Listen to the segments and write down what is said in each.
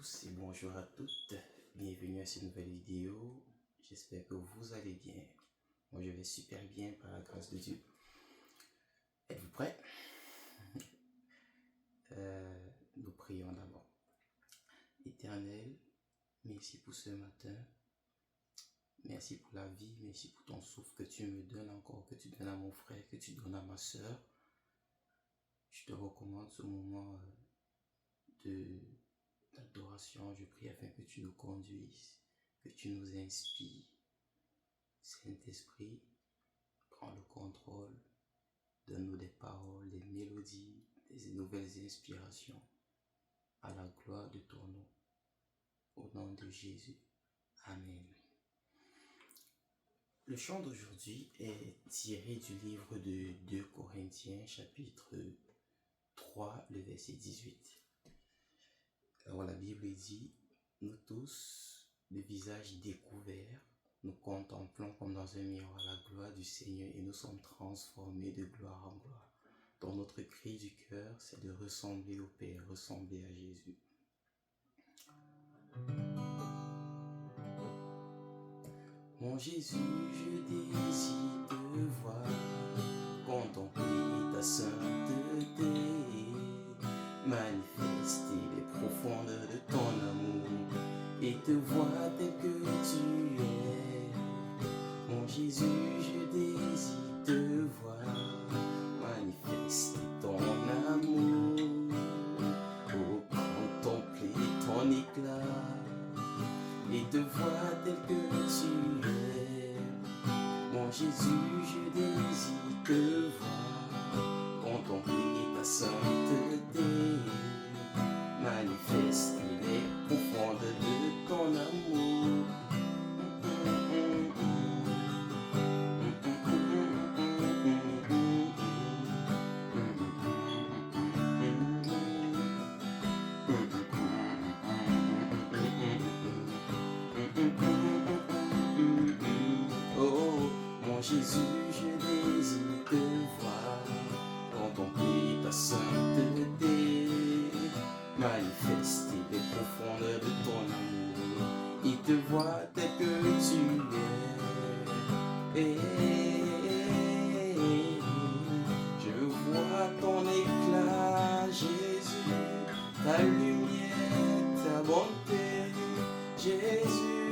tous et bonjour à toutes. Bienvenue à cette nouvelle vidéo. J'espère que vous allez bien. Moi, je vais super bien par la grâce de Dieu. Êtes-vous prêts? Nous prions d'abord. Éternel, merci pour ce matin. Merci pour la vie. Merci pour ton souffle que tu me donnes encore, que tu donnes à mon frère, que tu donnes à ma soeur. Je te recommande ce moment d'adoration. Je prie afin que tu nous conduises, que tu nous inspires. Saint-Esprit, prends le contrôle, donne-nous des paroles, des mélodies, des nouvelles inspirations, à la gloire de ton nom, au nom de Jésus. Amen. Le chant d'aujourd'hui est tiré du livre de 2 Corinthiens, chapitre 3, le verset 18. Alors la Bible dit, nous tous, le visage découvert, nous contemplons comme dans un miroir la gloire du Seigneur et nous sommes transformés de gloire en gloire. Donc notre cri du cœur, c'est de ressembler au Père, ressembler à Jésus. Mon Jésus, je désire te voir, contempler ta sainteté, manifester les profondeurs de ton amour et te voir tel que tu es. Mon Jésus, je désire te voir, manifester ton amour, oh, contempler ton éclat et te voir tel que tu es. Mon Jésus, je désire te voir, contempler ta sainteté, manifester les profondeurs de ton amour. Oh, mon Jésus, je désire te voir, contempler ta sainteté, manifester les profondeurs de ton amour et te voir tel que tu es. Et je vois ton éclat, Jésus, ta lumière, ta bonté, Jésus.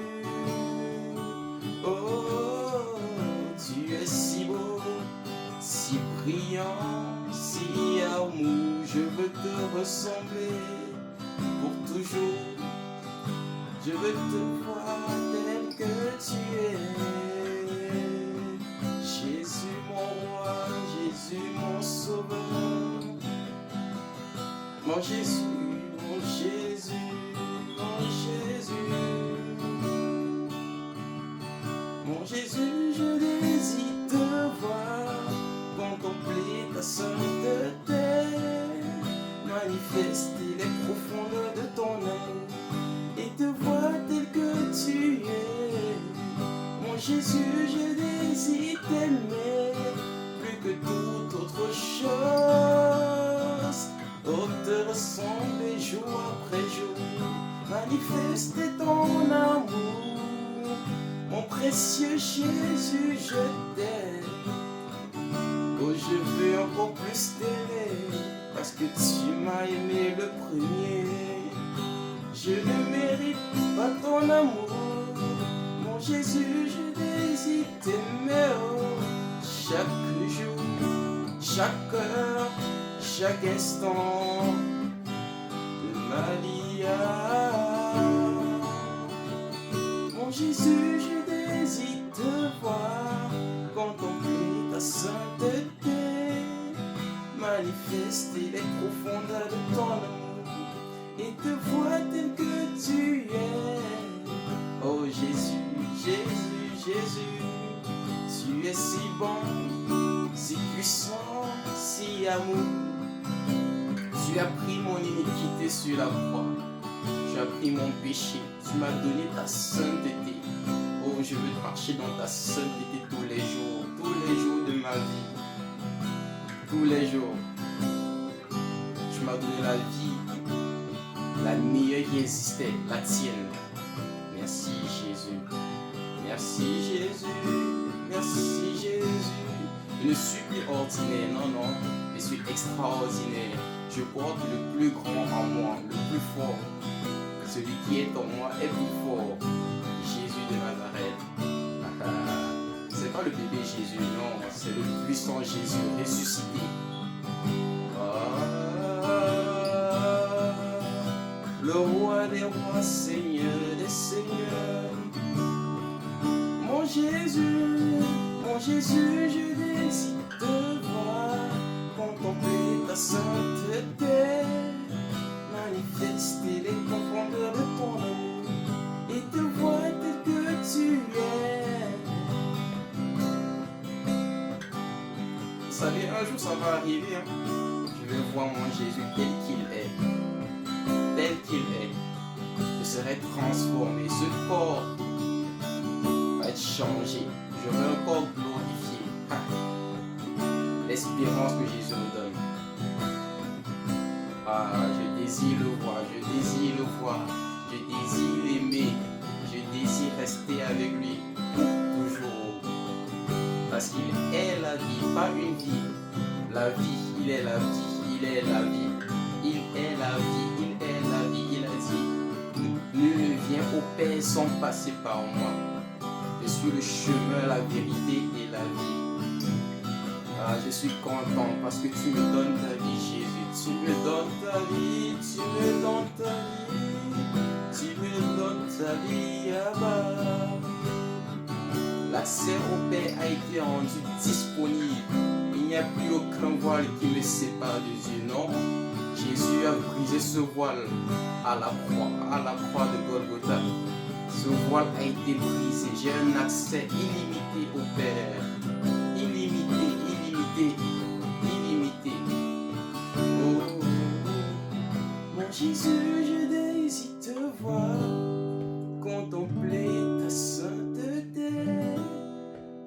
Oh, tu es si beau, si brillant, si amour. Je veux te ressembler pour toujours. Je veux te voir tel que tu es. Jésus mon roi, Jésus mon sauveur. Mon Jésus, mon Jésus, mon Jésus. Mon Jésus, je désire te voir, contempler ta sainteté, manifester les profondeurs de ton amour et te voir tel que tu es. Mon Jésus, je désire t'aimer plus que toute autre chose. Oh, te ressembler jour après jour, manifester ton amour. Mon précieux Jésus, je t'aime. Oh, je veux encore plus t'aimer, parce que tu m'as aimé le premier. Je ne mérite pas ton amour. Mon Jésus, je désire t'aimer. Oh, chaque jour, chaque heure, chaque instant de ma vie. Mon Jésus, je désire te voir, contempler ta sainteté, manifester les profondeurs de ton amour et te voir tel que tu es. Oh Jésus, Jésus, Jésus, tu es si bon, si puissant, si amour. Tu as pris mon iniquité sur la croix, tu as pris mon péché, tu m'as donné ta sainteté. Oh, je veux marcher dans ta sainteté tous les jours de ma vie, tous les jours. Tu m'as donné la vie, la meilleure rien qui existait, la tienne. Merci Jésus. Merci Jésus. Merci Jésus. Je ne suis plus ordinaire, non, non. Je suis extraordinaire. Je porte le plus grand en moi, le plus fort. Celui qui est en moi est plus fort. Jésus de Nazareth. C'est pas le bébé Jésus, non. C'est le puissant Jésus ressuscité. Le roi des rois, Seigneur des seigneurs. Mon Jésus, je désire te voir, contempler ta sainteté, manifester les profondeurs de ton amour et te voir tel que tu es. Vous savez, un jour ça va arriver, hein? Je vais voir mon Jésus tel qu'il est. Tel qu'il est, je serai transformé. Ce corps va être changé. J'aurai un corps glorifié. L'espérance que Jésus nous donne. Je désire le voir, je désire le voir, je désire l'aimer, je désire rester avec lui pour toujours. Parce qu'il est la vie, pas une vie. La vie, il est la vie, il est la vie. Il est la vie, il est la vie, il a dit, nul ne vient au Père sans passer par moi. Je suis le chemin, la vérité et la vie. Je suis content parce que tu me donnes ta vie, Jésus. Tu me donnes ta vie, tu me donnes ta vie, tu me donnes ta vie, Abba. L'accès au Père a été rendu disponible. Il n'y a plus aucun voile qui me sépare de Dieu, non. Jésus a brisé ce voile à la croix de Golgotha. Ce voile a été brisé. J'ai un accès illimité au Père. Illimité, illimité, illimité. Oh, mon Jésus, je désire te voir, contempler ta sainteté,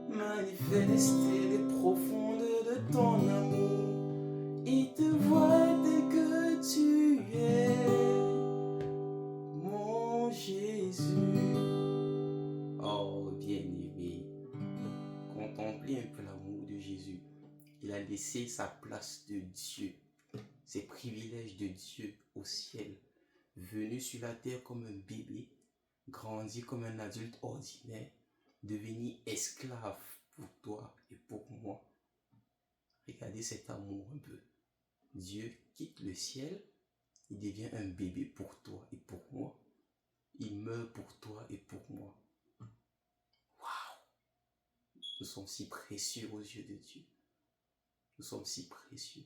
manifester les profondeurs de ton amour et te voir tel que tu es, mon Jésus. Oh, bien-aimé, contemplez un peu l'amour de Jésus. Il a laissé sa place de Dieu, ses privilèges de Dieu au ciel, venu sur la terre comme un bébé, grandi comme un adulte ordinaire, devenir esclave pour toi et pour moi. Regardez cet amour un peu. Dieu quitte le ciel, il devient un bébé pour toi et pour moi. Il meurt pour toi et pour moi. Waouh! Nous sommes si précieux aux yeux de Dieu. Nous sommes si précieux.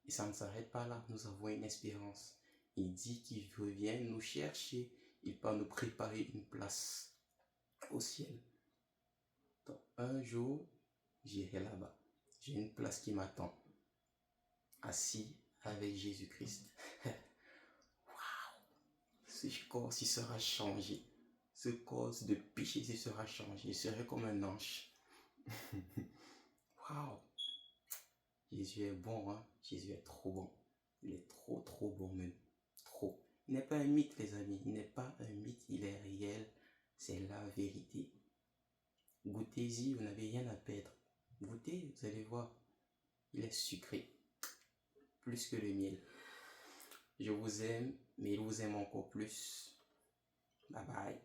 Et ça ne s'arrête pas là, nous avons une espérance. Il dit qu'il revient nous chercher, il va nous préparer une place au ciel. Donc, un jour, j'irai là-bas. J'ai une place qui m'attend. Assis avec Jésus-Christ. Waouh! Ce corps il sera changé. Ce corps de péché il sera changé. Je serai comme un ange. Waouh! Jésus est bon, hein? Jésus est trop bon. Il est trop, trop bon même. Trop. Il n'est pas un mythe, les amis. Il n'est pas un mythe, il est réel. C'est la vérité. Goûtez-y, vous n'avez rien à perdre. Goûtez, vous allez voir. Il est sucré. Plus que le miel. Je vous aime, mais il vous aime encore plus. Bye bye.